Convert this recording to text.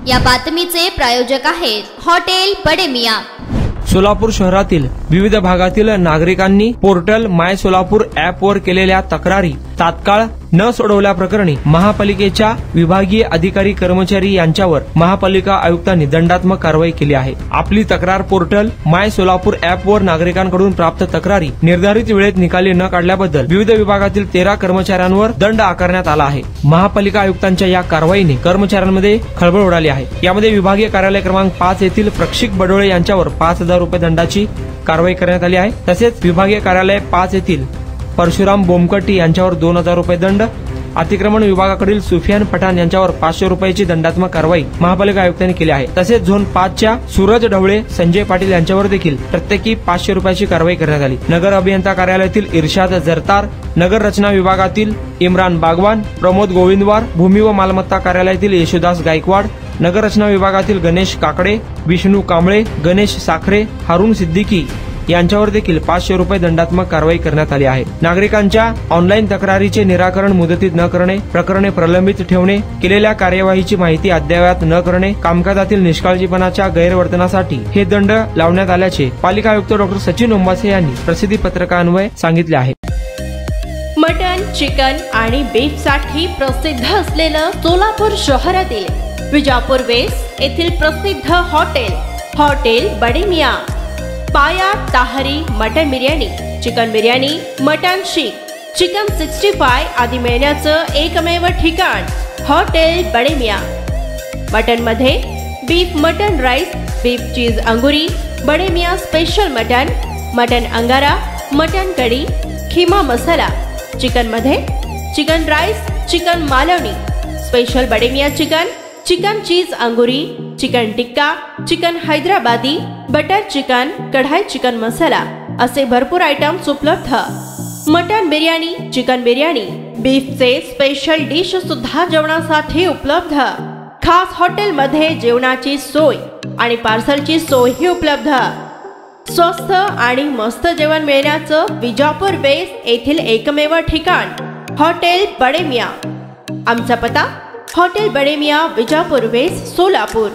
या बातमीचे प्रायोजक आहेत हॉटेल बडे मियां। सोलापूर शहरातील विविध भागातील नागरिकांनी पोर्टल माय सोलापूर ॲपवर केलेल्या तक्रारी तात्काळ न सोडवल्याप्रकरणी महापालिकेच्या विभागीय अधिकारी कर्मचारी यांच्यावर महापालिका आयुक्तांनी दंडात्मक कारवाई केली आहे। आपली तक्रार पोर्टल माय सोलापूर ॲपवर नागरिकांकडून प्राप्त तक्रारी निर्धारित वेळेत निकाली न काढल्याबद्दल विविध विभागातील 13 कर्मचाऱ्यांवर दंड आकारण्यात आला आहे। महापालिका आयुक्तांच्या या कारवाईने कर्मचाऱ्यांमध्ये खळबळ उडाली आहे। यामध्ये विभागीय कार्यालय क्रमांक 5 येथील प्रक्षिक बडोळे यांच्यावर 5,000 रुपये दंडाची कारवाई करण्यात आली आहे। तसेच विभागीय कार्यालय 5 येथील परशुराम बोमकट्टी यांच्यावर 2,000 रुपये दंड, अतिक्रमण विभागाकडील सुफियान पठाण यांच्यावर 500 रुपयाची दंडात्मक कारवाई महापालिका आयुक्तांनी केली आहे। तसेच झोन 5 च्या सूरज ढवळे, संजय पाटील यांच्यावर देखील प्रत्येकी 500 रुपयाची कारवाई करण्यात आली। नगर अभियंता कार्यालयातील इर्शाद जरतार, नगर रचना विभागातील इम्रान बागवान, प्रमोद गोविंदवार, भूमी व मालमत्ता कार्यालयातील येशुदास गायकवाड, नगर रचना विभागातील गणेश काकडे, विष्णू कांबळे, गणेश साखरे, हारून सिद्दीकी यांच्यावर देखील 500 रुपये दंडात्मक कारवाई करण्यात आली आहे। नागरिकांच्या ऑनलाईन तक्रारीचे निराकरण मुदतीत न करणे, प्रकरणे प्रलंबित ठेवणे, केलेल्या कार्यवाहीची माहिती अद्ययावत न करणे, कामकाजातील निष्काळजीपणाच्या गैरवर्तनासाठी हे दंड लावण्यात आल्याचे पालिका आयुक्त डॉक्टर सचिन ओंबासे यांनी प्रसिद्धी पत्रकान्वये सांगितले आहे। मटन, चिकन आणि बीफ साठी प्रसिद्ध असलेलं सोलापूर शहरातील विजापूर वेस्ट येथील प्रसिद्ध hotel Bade Miyan. Paya tahari mutton biryani, chicken biryani, mutton seekh, chicken 65 आदी मिळण्याचं एकमेव ठिकाण हॉटेल बडे मियां। मटन मध्ये beef mutton rice, beef cheese angoori, Bade Miyan special mutton, mutton angara, mutton kadhi, keema masala. Chicken मध्ये chicken rice, chicken Malvani, special Bade Miyan chicken, chicken cheese angoori, chicken tikka, chicken Hyderabadi, butter chicken, kadai chicken masala असे भरपूर आयटम्स उपलब्ध। मटन बिर्याणी, चिकन बिर्याणी, बीफचे स्पेशल डिश सुद्धा जेवणासाठी उपलब्ध। खास हॉटेलमध्ये जेवणाची सोय आणि पार्सलची सोयही उपलब्ध। स्वस्त आणि मस्त जेवण मिळण्याचं विजापूर वेस्ट येथील एकमेव ठिकाण हॉटेल बडे मियां। आमचा पत्ता हॉटेल बडे मियां, विजापूर वेस्ट, सोलापूर।